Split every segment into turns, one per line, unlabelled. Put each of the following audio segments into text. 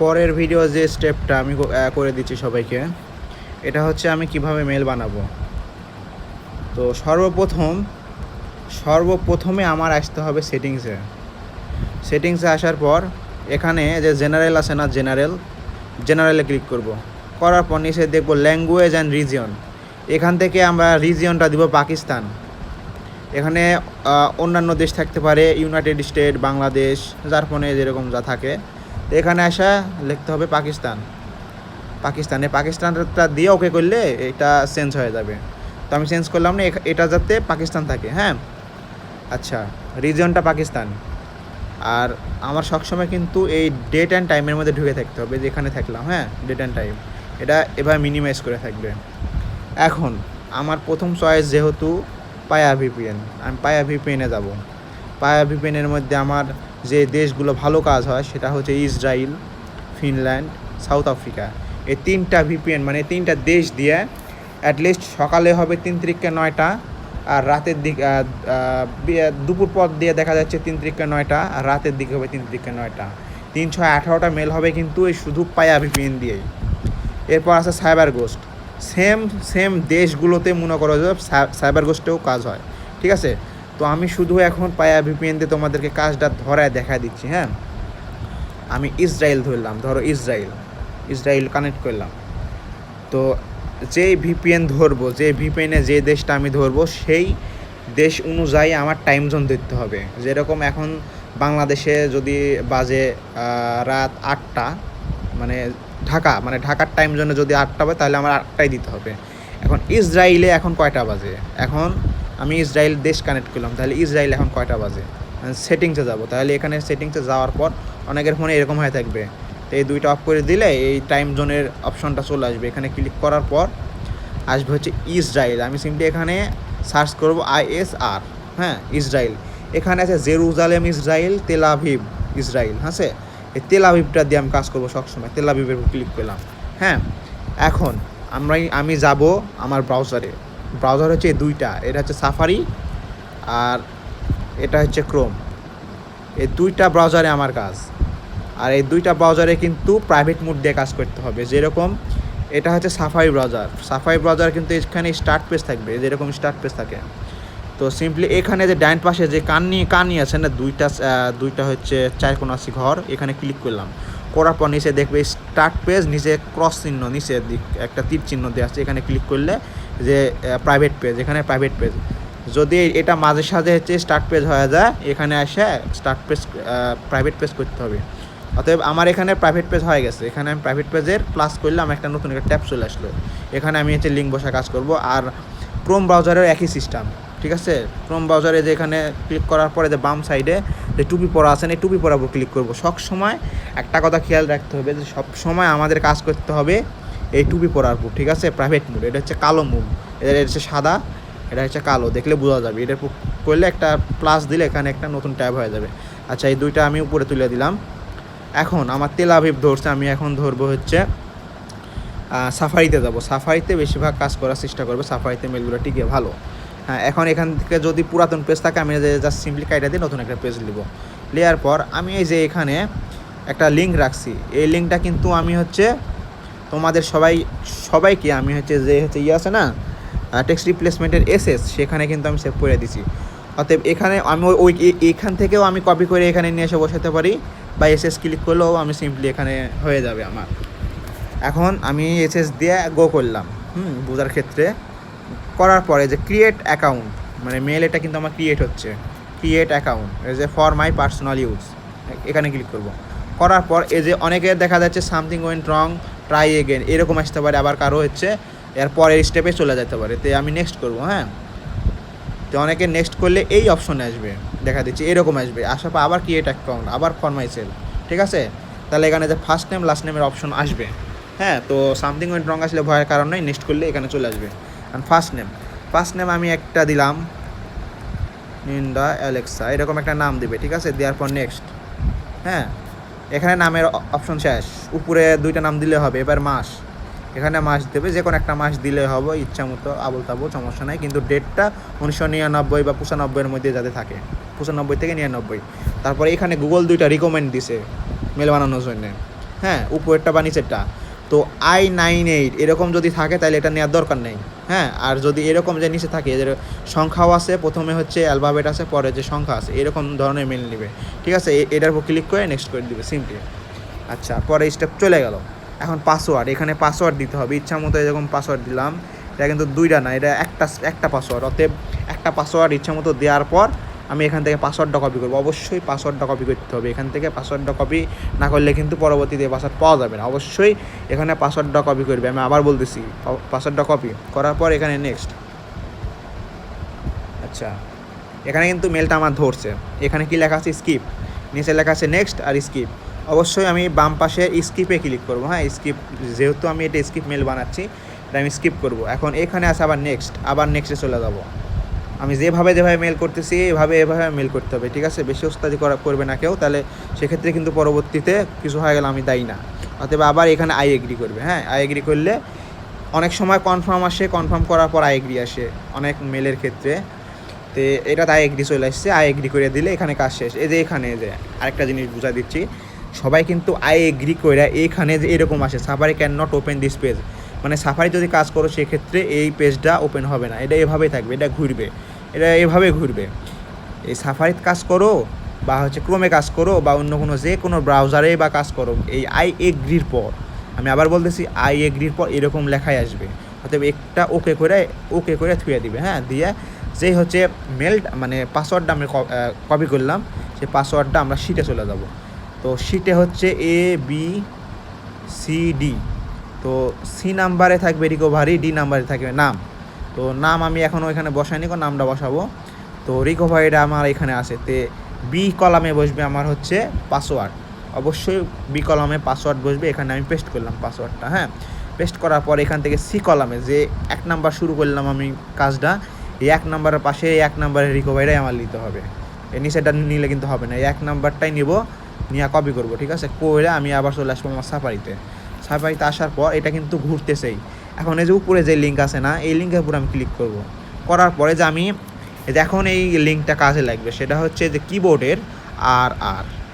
পরের ভিডিও যে স্টেপটা আমি করে দিচ্ছি সবাইকে, এটা হচ্ছে আমি কিভাবে মেল বানাবো। তো সর্বপ্রথমে আমার আসতে হবে সেটিংসে আসার পর এখানে যে জেনারেল আছে না, জেনারেলে ক্লিক করব। করার পর নিচে দেখব ল্যাঙ্গুয়েজ অ্যান্ড রিজিয়ন। এখান থেকে আমরা রিজিয়নটা দিব পাকিস্তান। এখানে অন্যান্য দেশ থাকতে পারে, ইউনাইটেড স্টেট, বাংলাদেশ, জার্মানি, যেরকম যা থাকে। তো এখানে আসা লিখতে হবে পাকিস্তানটা দিয়ে ওকে করলে এটা চেঞ্জ হয়ে যাবে। তো আমি চেঞ্জ করলাম না, এটা যাতে পাকিস্তান থাকে। হ্যাঁ, আচ্ছা, রিজিয়নটা পাকিস্তান। আর আমার সবসময় কিন্তু এই ডেট অ্যান্ড টাইমের মধ্যে ঢুকে থাকতে হবে, যেখানে থাকলাম। হ্যাঁ, ডেট অ্যান্ড টাইম এটা এভাবে মিনিমাইজ করে থাকবে। এখন আমার প্রথম চয়েস যেহেতু পায়া ভিপিএন, আমি পায়া ভিপিএনে যাব। পায়া ভিপিএনের মধ্যে আমার যে দেশগুলো ভালো কাজ হয় সেটা হচ্ছে ইসরায়েল, ফিনল্যান্ড, সাউথ আফ্রিকা। এই 3টা ভিপিএন মানে 3টা দেশ দিয়ে অ্যাটলিস্ট সকালে হবে 3/9টা, আর রাতের দিক দুপুর পর দিয়ে দেখা যাচ্ছে 3/9টা, আর রাতের দিকে হবে 3/9টা। 3/6 = 18টা মেল হবে কিন্তু এই শুধু পায়া ভিপিএন দিয়েই। এরপর আছে সাইবার গোস্ট। সেম দেশগুলোতে মনে করো যে সাইবার গোস্টেও কাজ হয়, ঠিক আছে। তো আমি শুধু এখন পায়া ভিপিএন দিয়ে তোমাদেরকে কাজটা ধরায় দেখা দিচ্ছি। হ্যাঁ, আমি ইসরায়েল ধরলাম, ধরো ইসরায়েল কানেক্ট করলাম। তো যেই ভিপিএন ধরবো, যে ভিপিএনে যে দেশটা আমি ধরবো, সেই দেশ অনুযায়ী আমার টাইম জোন দিতে হবে। যেরকম এখন বাংলাদেশে যদি বাজে রাত 8টা, মানে ঢাকার টাইম জোনে যদি 8টা বাজে, তাহলে আমার 8টাই দিতে হবে। এখন ইসরায়েলে এখন কয়টা বাজে? এখন আমি ইসরায়েল দেশ কানেক্ট করলাম, তাহলে ইসরায়েল এখন কয়টা বাজে? সেটিংসে যাব। তাহলে এখানে সেটিংসে যাওয়ার পর অনেকের ফোনে এরকম হয়ে থাকবে, তো এই দুইটা অফ করে দিলে এই টাইম জোনের অপশনটা চলে আসবে। এখানে ক্লিক করার পর আসবে হচ্ছে ইসরায়েল। আমি সিম্পলি এখানে সার্চ করব ISR। হ্যাঁ, ইসরায়েল। এখানে আছে Jerusalem Israel, Tel Aviv Israel. হ্যাঁ, এই তেল আভিভটা দিয়ে আমি কাজ করবো সবসময়। তেল আভিভের উপর ক্লিক করলাম। হ্যাঁ, এখন আমি যাব আমার ব্রাউজার হচ্ছে এই দুইটা, এটা হচ্ছে সাফারি আর এটা হচ্ছে ক্রোম। এই দুইটা ব্রাউজারে আমার কাজ। আর এই দুইটা ব্রাউজারে কিন্তু প্রাইভেট মোড দিয়ে কাজ করতে হবে। যেরকম এটা হচ্ছে সাফারি ব্রাউজার কিন্তু এখানে স্টার্ট পেজ থাকবে, যেরকম স্টার্ট পেজ থাকে। তো সিম্পলি এখানে যে ডাইন পাশে যে কাননি আছে না, দুইটা হচ্ছে 4 কোণাসি ঘর, এখানে ক্লিক করলাম। করার পর নিচে দেখবে স্টার্ট পেজ, নিচে ক্রস চিহ্ন, নিচে দিক একটা তীর চিহ্ন দেওয়া আছে। এখানে ক্লিক করলে যে প্রাইভেট পেজ, এখানে প্রাইভেট পেজ। যদি এটা মাঝে সাঝে হচ্ছে স্টার্ট পেজ হয়ে যায়, এখানে এসে স্টার্ট পেজ প্রাইভেট পেজ করতে হবে। অতএব আমার এখানে প্রাইভেট পেজ হয়ে গেছে। এখানে আমি প্রাইভেট পেজের প্লাস করলাম, একটা নতুন একটা ট্যাব চলে আসলো। এখানে আমি হচ্ছে লিঙ্ক বসা কাজ করব। আর ক্রোম ব্রাউজারের একই সিস্টেম, ঠিক আছে। ক্রোম ব্রাউজারে যে এখানে ক্লিক করার পরে যে বাম সাইডে যে টুপি পরা আছে, এই টুপি পরার উপর ক্লিক করব। সব সময় একটা কথা খেয়াল রাখতে হবে যে সব সময় আমাদের কাজ করতে হবে এই টুপি পরার উপর, ঠিক আছে। প্রাইভেট মোড, এটা হচ্ছে কালো মোড, এটা হচ্ছে সাদা, এটা হচ্ছে কালো, দেখলে বোঝা যাবে। এটা করলে একটা প্লাস দিলে এখানে একটা নতুন ট্যাব হয়ে যাবে। আচ্ছা, এই দুইটা আমি উপরে তুলে দিলাম। এখন আমার তেল আভিভ ধরছে, আমি এখন ধরবো হচ্ছে সাফারিতে যাব। সাফারিতে বেশিরভাগ কাজ করার চেষ্টা করবো, সাফারিতে মেলগুলো টিকে ভালো। হ্যাঁ, এখন এখান থেকে যদি পুরাতন পেজ থাকে, আমি জাস্ট সিম্পলি কাইটা দিয়ে নতুন একটা পেজ নেব। নেওয়ার পর আমি এই যে এখানে একটা লিঙ্ক রাখছি, এই লিঙ্কটা কিন্তু আমি হচ্ছে তোমাদের সবাইকে আমি হচ্ছে যে আছে না টেক্সট রিপ্লেসমেন্টের SS, সেখানে কিন্তু আমি সেভ করে দিছি। অতএব এখানে আমি এখান থেকেও আমি কপি করে এখানে নিয়ে এসে বসাতে পারি, বা SS ক্লিক করলেও আমি সিম্পলি এখানে হয়ে যাবে আমার। এখন আমি SS দিয়ে গো করলাম বোঝার ক্ষেত্রে। করার পরে যে ক্রিয়েট অ্যাকাউন্ট, মানে মেল এটা কিন্তু আমার ক্রিয়েট হচ্ছে, ক্রিয়েট অ্যাকাউন্ট এই যে ফর মাই পার্সোনাল ইউজ, এখানে ক্লিক করব। করার পর এই যে অনেকের দেখা যাচ্ছে সামথিং ওয়েন্ট রং, ট্রাই এগেন এরকম আসতে পারে, আবার কারো হচ্ছে এর পরের স্টেপে চলে যেতে পারে। তো আমি নেক্সট করব। হ্যাঁ, তো অনেকে নেক্সট করলে এই অপশনে আসবে, দেখা দিচ্ছি এরকম আসবে। আসার পর আবার ক্রিয়েট অ্যাকাউন্ট, আবার ফর মাই সেল, ঠিক আছে। তাহলে এখানে যে ফার্স্ট নেম লাস্ট নেমের অপশন আসবে। হ্যাঁ, তো সামথিং ওয়েন্ট রং আসলে ভয়ের কারণ নেই, নেক্সট করলে এখানে চলে আসবে। আর ফার্স্ট নেম আমি একটা দিলাম, নিন্দা অ্যালেক্সা, এরকম একটা নাম দিবে, ঠিক আছে। দেওয়ার পর নেক্সট। হ্যাঁ, এখানে নামের অপশন শেষ, উপরে দুইটা নাম দিলে হবে। এবার মাস, এখানে মাস দেবে, যে কোনো একটা মাস দিলে হবে ইচ্ছা মতো, আবল তাবল, সমস্যা নাই। কিন্তু ডেটটা 1999 বা 95-এর মধ্যে যাতে থাকে, 95 থেকে 99। তারপরে এখানে গুগল দুইটা রিকমেন্ড দিছে মেল বানানোর জন্য। হ্যাঁ, উপরেরটা বা নিচেরটা। তো I98 এরকম যদি থাকে তাহলে এটা নেওয়ার দরকার নেই। হ্যাঁ, আর যদি এরকম যে নিচে থাকে যে সংখ্যাও আছে, প্রথমে হচ্ছে অ্যালফাবেট আছে, পরে যে সংখ্যা আছে, এরকম ধরনের মেল নেবে। ঠিক আছে, এটার উপর ক্লিক করে নেক্সট করে দিবে সিম্পলি। আচ্ছা, পরে স্টেপ চলে গেল। এখন পাসওয়ার্ড, এখানে পাসওয়ার্ড দিতে হবে ইচ্ছা মতো। এরকম পাসওয়ার্ড দিলাম, এটা কিন্তু দুইটা না, এটা একটা পাসওয়ার্ড। অতএব একটা পাসওয়ার্ড ইচ্ছা মতো দেওয়ার পর আমি এখান থেকে পাসওয়ার্ডটা কপি করবো। অবশ্যই পাসওয়ার্ডটা কপি করতে হবে এখান থেকে। পাসওয়ার্ডটা কপি না করলে কিন্তু পরবর্তীতে পাসওয়ার্ড পাওয়া যাবে না। অবশ্যই এখানে পাসওয়ার্ডটা কপি করবে। আমি আবার বলতেছি, পাসওয়ার্ডটা কপি করার পর এখানে নেক্সট। আচ্ছা, এখানে কিন্তু মেলটা আমার ধরছে। এখানে কি লেখা আছে? স্কিপ। নিচে লেখা আছে নেক্সট আর স্কিপ। অবশ্যই আমি বাম পাশে স্কিপে ক্লিক করবো। হ্যাঁ, স্কিপ, যেহেতু আমি এটা স্কিপ মেল বানাচ্ছি, এটা আমি স্কিপ করব। এখন এখানে আছে আবার নেক্সট, আবার নেক্সটে চলে যাব। আমি যেভাবে মেল করতেছি এভাবে মেল করতে হবে। ঠিক আছে, বেশি ওস্তাদি করবে না কেউ, তাহলে সেক্ষেত্রে কিন্তু পরবর্তীতে কিছু হয়ে গেলে আমি দায়ী না। অতএব আবার এখানে আই এগ্রি করবে। হ্যাঁ, আই এগ্রি করলে অনেক সময় কনফার্ম আসে, কনফার্ম করার পর আই এগ্রি আসে অনেক মেলের ক্ষেত্রে। তো এটা আই এগ্রি চলে আসছে। আই এগ্রি করে দিলে এখানে কাজ শেষ। এই যে এখানে যে আরেকটা জিনিস বুঝা দিচ্ছি, সবাই কিন্তু আই এগ্রি করে এইখানে যে এরকম আসে, safari can not open this page, মানে সাফারি যদি কাজ করো সেক্ষেত্রে এই পেজটা ওপেন হবে না। এটা এভাবেই থাকবে, এটা ঘুরবে, এটা এভাবে ঘুরবে। এই সাফারিতে কাজ করো বা হচ্ছে ক্রোমে কাজ করো বা অন্য কোনো যে কোনো ব্রাউজারে বা কাজ করো, এই আই এগ্রির পর, আমি আবার বলতেছি, আই এগ্রির পর এরকম লেখাই আসবে। অতএব একটা ওকে করে থুয়ে দিবে। হ্যাঁ, দিয়ে যেই হচ্ছে মেল মানে পাসওয়ার্ডটা আমি কপি করলাম, সেই পাসওয়ার্ডটা আমরা শিটে চলে যাব। তো শিটে হচ্ছে ABCD। তো সি নাম্বারে থাকবে রিকভারি, ডি নাম্বারে থাকবে নাম। তো নাম আমি এখনও এখানে বসাইনি, নামটা বসাবো। তো রিকভারিটা আমার এখানে আছে। তে বি কলামে বসবে আমার হচ্ছে পাসওয়ার্ড। অবশ্যই বি কলামে পাসওয়ার্ড বসবে। এখানে আমি পেস্ট করলাম পাসওয়ার্ডটা। হ্যাঁ, পেস্ট করার পর এখান থেকে সি কলামে যে 1 নাম্বার শুরু করলাম আমি কাজটা, এই 1 নাম্বারের পাশে 1 নাম্বারের রিকভারিটাই আমার নিতে হবে। এই নিচেটা নিলে কিন্তু হবে না, এই 1 নাম্বারটাই নিব, নিয়ে কপি করবো। ঠিক আছে, করে আমি আবার চলে আসবো আমার সাফারিতে আসার পর এটা কিন্তু ঘুরতেছেই। এখন এই যে উপরে যে লিঙ্ক আছে না, এই লিঙ্কের উপর আমি ক্লিক করব। করার পরে যে আমি এখন এই লিঙ্কটা কাজে লাগবে, সেটা হচ্ছে যে কিবোর্ডের আর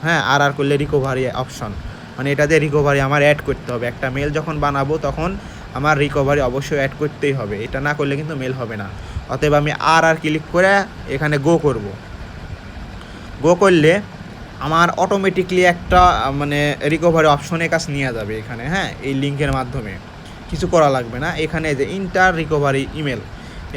হ্যাঁ, আর করলে রিকভারি অপশন, মানে এটা দিয়ে রিকভারি আমার অ্যাড করতে হবে। একটা মেল যখন বানাবো তখন আমার রিকভারি অবশ্যই অ্যাড করতেই হবে, এটা না করলে কিন্তু মেল হবে না। অতএব আমি আর ক্লিক করে এখানে গো করব। গো করলে আমার অটোমেটিকলি একটা মানে রিকভারি অপশনের কাছে নিয়ে যাবে এখানে। হ্যাঁ, এই লিঙ্কের মাধ্যমে কিছু করা লাগবে না। এখানে যে ইন্টার রিকভারি ইমেল,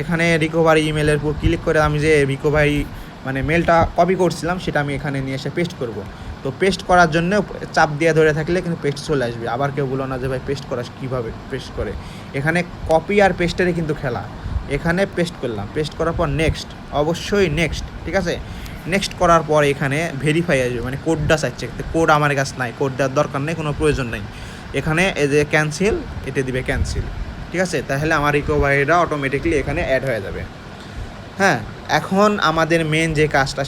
এখানে রিকভারি ইমেলের উপর ক্লিক করে আমি যে রিকভারি মানে মেলটা কপি করছিলাম সেটা আমি এখানে নিয়ে এসে পেস্ট করব। তো পেস্ট করার জন্য চাপ দিয়ে ধরে থাকলে কিন্তু পেস্ট চলে আসবে। আবার কেউ বলো না যে ভাই পেস্ট করা কীভাবে পেস্ট করে, এখানে কপি আর পেস্টেরই কিন্তু খেলা। এখানে পেস্ট করলাম, পেস্ট করার পর নেক্সট, অবশ্যই নেক্সট। ঠিক আছে, নেক্সট করার পর এখানে ভেরিফাই আসবে, মানে কোডটা চাইছে। কোড আমার কাছে নাই, কোড দেওয়ার দরকার নেই, কোনো প্রয়োজন নেই। এখানে এই যে ক্যান্সেল, এটা দিবে ক্যান্সেল। ঠিক আছে, তাহলে আমার রিকভারিটা অটোমেটিকলি এখানে অ্যাড হয়ে যাবে। হ্যাঁ, এখন আমাদের মেন যে কাজটা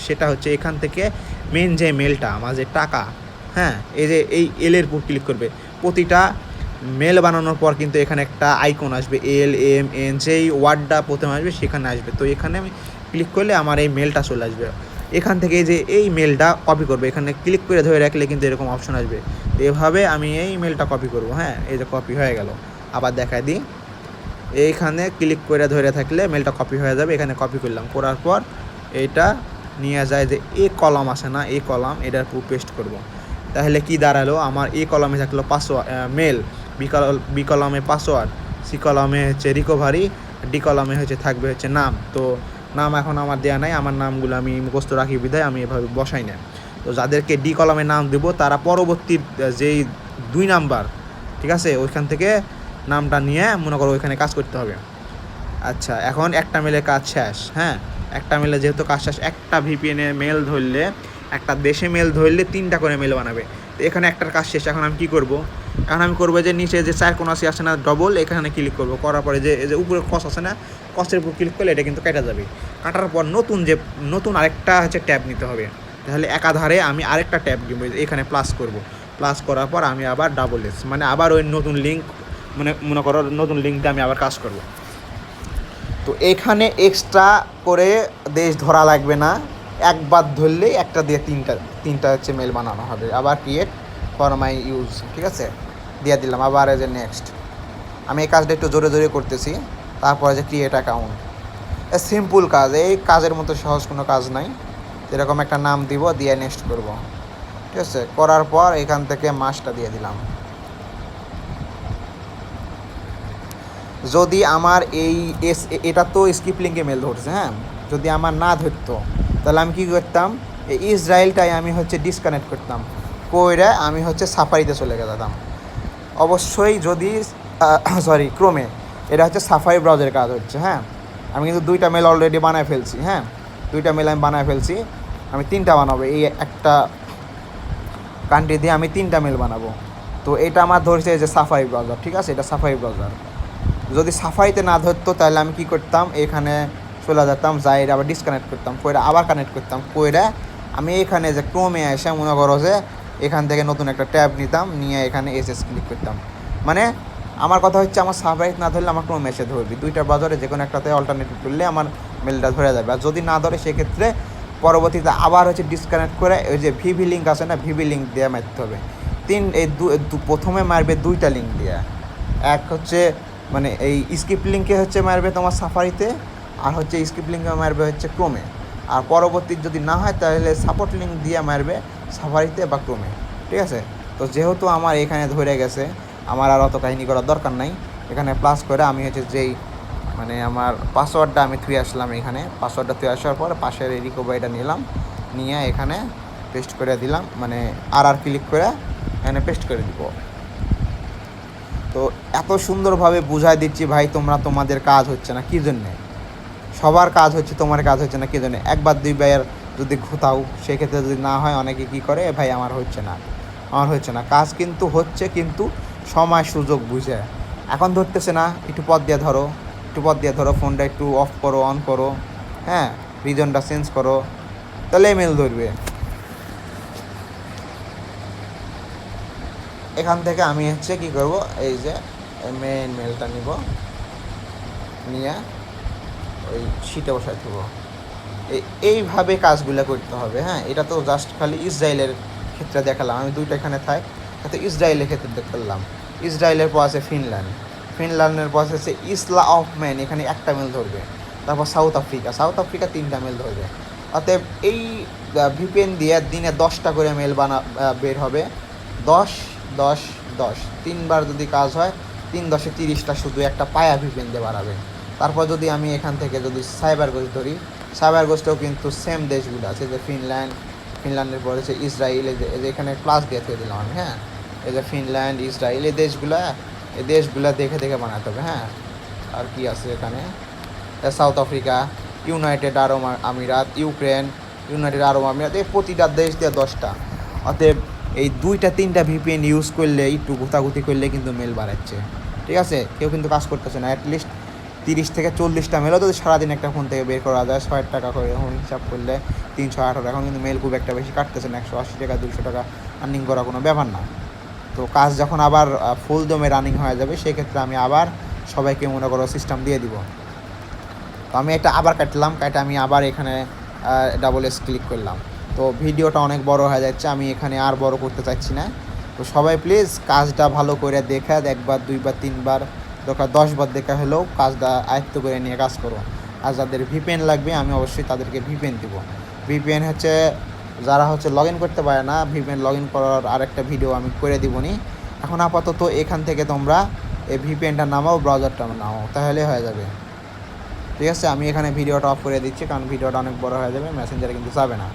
সেটা হচ্ছে এখান থেকে মেন যে মেলটা আমার যে টাকা, হ্যাঁ, এই যে এই এলের উপর ক্লিক করবে। প্রতিটা মেল বানানোর পর কিন্তু এখানে একটা আইকন আসবে, LMN, যেই ওয়ার্ডটা প্রথমে আসবে সেখানে আসবে। তো এখানে আমি ক্লিক করলে আমার এই মেলটা চলে আসবে। এখান থেকে যে এই মেলটা কপি করবে, এখানে ক্লিক করে ধরে রাখলে কিন্তু এরকম অপশন আসবে। এভাবে আমি এই মেলটা কপি করব। হ্যাঁ, এই যে কপি হয়ে গেল। আবার দেখাই দিই, এইখানে ক্লিক করে ধরে থাকলে মেলটা কপি হয়ে যাবে। এখানে কপি করলাম, করার পর এইটা নিয়ে যায় যে এ কলাম আছে না, এই কলাম, এটার পুরো পেস্ট করব। তাহলে কি দাঁড়ালো, আমার এ কলামে থাকলো পাসওয়ার্ড মেল, বি কলামে পাসওয়ার্ড, সি কলামে হচ্ছে রিকভারি, ডি কলামে হচ্ছে থাকবে হচ্ছে নাম। তো নাম এখন আমার দেওয়া নাই, আমার নামগুলো আমি মুখস্থ রাখি বিধায় আমি এভাবে বসাই না। তো যাদেরকে ডি কলামে নাম দেবো তারা পরবর্তী যেই 2 নাম্বার, ঠিক আছে, ওইখান থেকে নামটা নিয়ে মনে করো ওইখানে কাজ করতে হবে। আচ্ছা, এখন একটা মেলে কাজ শেষ। হ্যাঁ, একটা মেলে যেহেতু কাজ শেষ, একটা ভিপিএনে মেল ধরলে, একটা দেশে মেল ধরলে 3টা করে মেল বানাবে। তো এখানে একটার কাজ শেষ। এখন আমি কী করব, এখন আমি করবো যে নিচে যে 4 কোণ আসে না ডবল, এখানে ক্লিক করব। করার পরে যে এই যে উপরে কস আছে না, কসের উপর ক্লিক করলে এটা কিন্তু কেটে যাবে। কাটার পর নতুন আরেকটা হচ্ছে ট্যাব নিতে হবে। তাহলে একাধারে আমি আরেকটা ট্যাব দিব, এখানে প্লাস করব। প্লাস করার পর আমি আবার ডাবল এস, মানে আবার ওই নতুন লিঙ্ক, মানে মনে করো নতুন লিঙ্কটা আমি আবার কাজ করব। তো এখানে এক্সট্রা করে দেশ ধরা লাগবে না, একবার ধরলেই একটা দিয়ে তিনটা হচ্ছে মেল বানানো হবে। আবার ক্রিয়েট, ফর মাই ইউজ, ঠিক আছে, দিয়ে দিলাম। আবার এই যে নেক্সট, আমি এই কাজটা একটু জোরে জোরে করতেছি। তারপরে যে ক্রিয়েট অ্যাকাউন্ট, সিম্পল কাজ, এই কাজের মতো সহজ কোনো কাজ নাই। এরকম একটা নাম দিব, দিয়ে নেক্সট করব, ঠিক আছে। করার পর এখান থেকে মাসটা দিয়ে দিলাম। যদি আমার এটা তো স্কিপ লিঙ্কে মেল ধরছে, হ্যাঁ, যদি আমার না ধরতো তাহলে আমি কী করতাম, এই ইসরায়েলটাই আমি হচ্ছে ডিসকানেক্ট করতাম, কইরা আমি হচ্ছে সাফারিতে চলে যেতাম। অবশ্যই যদি সরি ক্রোমে, এটা হচ্ছে সাফারি ব্রাউজারের কাজ হচ্ছে, হ্যাঁ। আমি কিন্তু 2টা মেল অলরেডি বানায় ফেলছি, হ্যাঁ, 2টা মেল আমি বানায় ফেলছি। আমি 3টা বানাবো, এই একটা কান্ট্রি দিয়ে আমি 3টা মেল বানাবো। তো এটা আমার ধরছে যে সাফারি ব্রাউজার, ঠিক আছে, এটা সাফারি ব্রাউজার। যদি সাফারিতে না ধরতো তাহলে আমি কী করতাম, এখানে চলে যেতাম, যাই আবার ডিসকানেক্ট করতাম, কইরা আবার কানেক্ট করতাম, কইরা আমি এখানে যে ক্রোমে এসে মনে করো যে এখান থেকে নতুন একটা ট্যাব নিতাম, নিয়ে এখানে এসএস ক্লিক করতাম। মানে আমার কথা হচ্ছে, আমার সাফারিতে না ধরলে আমার ক্রোমে এসে ধরবি, 2টা ব্রাউজারে যে কোনো একটাতে অল্টারনেটিভ করলে আমার মেলটা ধরে যাবে। আর যদি না ধরে সেক্ষেত্রে পরবর্তীতে আবার হচ্ছে ডিসকানেক্ট করে ওই যে ভিভি লিঙ্ক আছে না, ভিভি লিঙ্ক দিয়ে মারতে হবে। প্রথমে মারবে 2টা লিঙ্ক দিয়ে, এক হচ্ছে মানে এই স্কিপ লিঙ্কে হচ্ছে মারবে তোমার সাফারিতে, আর হচ্ছে স্কিপ লিঙ্কে মারবে হচ্ছে ক্রোমে। আর পরবর্তী যদি না হয় তাহলে সাপোর্ট লিঙ্ক দিয়ে মারবে সাফারিতে বা ক্রোমে, ঠিক আছে। তো যেহেতু আমার এখানে ধরে গেছে, আমার আর অত কাহিনী করার দরকার নাই। এখানে প্লাস করে আমি হচ্ছে যেই মানে আমার পাসওয়ার্ডটা আমি থুয়ে আসলাম, এখানে পাসওয়ার্ডটা থুয়ে আসার পর পাশের এই রিকভারিটা নিলাম, নিয়ে এখানে পেস্ট করে দিলাম, মানে আর ক্লিক করে এখানে পেস্ট করে দিব। তো এত সুন্দরভাবে বুঝাই দিচ্ছি ভাই, তোমাদের কাজ হচ্ছে না কী জন্যে, সবার কাজ হচ্ছে, তোমার কাজ হচ্ছে না কী জন্যে। একবার 2বার যদি ঘুতাও, সেক্ষেত্রে যদি না হয় অনেকে কী করে, ভাই আমার হচ্ছে না, কাজ কিন্তু হচ্ছে, কিন্তু সময় সুযোগ বুঝে। এখন ধরতেছে না, একটু পথ দিয়ে ধরো, ফোনটা একটু অফ করো, অন করো, হ্যাঁ, রিজনটা চেঞ্জ করো, তাহলে মেল ধরবে। এখান থেকে আমি হচ্ছে কী করব, এই যে মেইন মেলটা নিব, নিয়ে ওই শিটে বসায় দেবো। এইভাবে কাজগুলো করতে হবে, হ্যাঁ। এটা তো জাস্ট খালি ইসরায়েলের ক্ষেত্রে দেখালাম, আমি 2টা এখানে থাক, তাতে ইসরায়েলের ক্ষেত্রে দেখালাম। ইসরায়েলের পর আছে ফিনল্যান্ডের পর আছে ইসলা অফ ম্যান, এখানে একটা মেল ধরবে। তারপর সাউথ আফ্রিকা 3টা মেল ধরবে। অতএব এই ভিপিএন দিয়ে দিনে 10টা করে মেল বের হবে, 10 10 10, 3বার যদি কাজ হয় 3 10 30টা শুধু একটা পায়া ভিপিএন দিয়ে বাড়াবে। তারপর যদি আমি এখান থেকে যদি সাইবার গোস্ট ধরি, সাইবার গোস্টেও কিন্তু সেম দেশগুলো আছে, যে ফিনল্যান্ডের পরে আছে ইসরায়েল, এই যে এখানে প্লাস দিয়ে দিলাম আমি, হ্যাঁ। এই যে ফিনল্যান্ড, ইসরায়েল, এই দেশগুলো দেখে দেখে বানাতে হবে, হ্যাঁ। আর কি আছে এখানে, সাউথ আফ্রিকা, ইউনাইটেড আরব আমিরাত, ইউক্রেন, ইউনাইটেড আরব আমিরাত, এই প্রতিটা দেশ দিয়ে 10টা। অতএব এই 2টা 3টা ভিপিএন ইউজ করলে, একটু গুতাগুতি করলে কিন্তু মেল বাড়াচ্ছে, ঠিক আছে। কেউ কিন্তু কাজ করতেছে না। অ্যাটলিস্ট 30 থেকে 40টা মেলও যদি সারাদিন একটা ফোন থেকে বের করা যায়, 6 টাকা করে এখন হিসাব করলে 318, এখন কিন্তু মেল খুব একটা বেশি কাটতেছে না, 180 টাকা 200 টাকা আর্নিং করা কোনো ব্যাপার না। তো কাজ যখন আবার ফুল দমে রানিং হয়ে যাবে, সেক্ষেত্রে আমি আবার সবাইকে মনে করো সিস্টেম দিয়ে দিব। তো আমি একটা আবার কাটলাম, কাটে আমি আবার এখানে ডাবল ক্লিক করলাম। তো ভিডিওটা অনেক বড় হয়ে যাচ্ছে, আমি এখানে আর বড় করতে চাচ্ছি না। তো সবাই প্লিজ কাজটা ভালো করে দেখে, 1বার 2বার 3বার দরকার 10বার দেখা হলেও কাজটা আয়ত্ত করে নিয়ে কাজ করো। আর যাদের ভিপিএন লাগবে, আমি অবশ্যই তাদেরকে ভিপিএন দিব। ভিপিএন হচ্ছে যারা হচ্ছে লগ ইন করতে পারে না, ভিপিএন লগ ইন করার আরেকটা ভিডিও আমি করে দিবনি। এখন আপাতত এখান থেকে তোমরা এই ভিপিএনটা নামাও, ব্রাউজারটা নামাও, তাহলে হয়ে যাবে, ঠিক আছে। আমি এখানে ভিডিওটা অফ করে দিচ্ছি, কারণ ভিডিওটা অনেক বড় হয়ে যাবে, মেসেঞ্জারে কিন্তু যাবে না।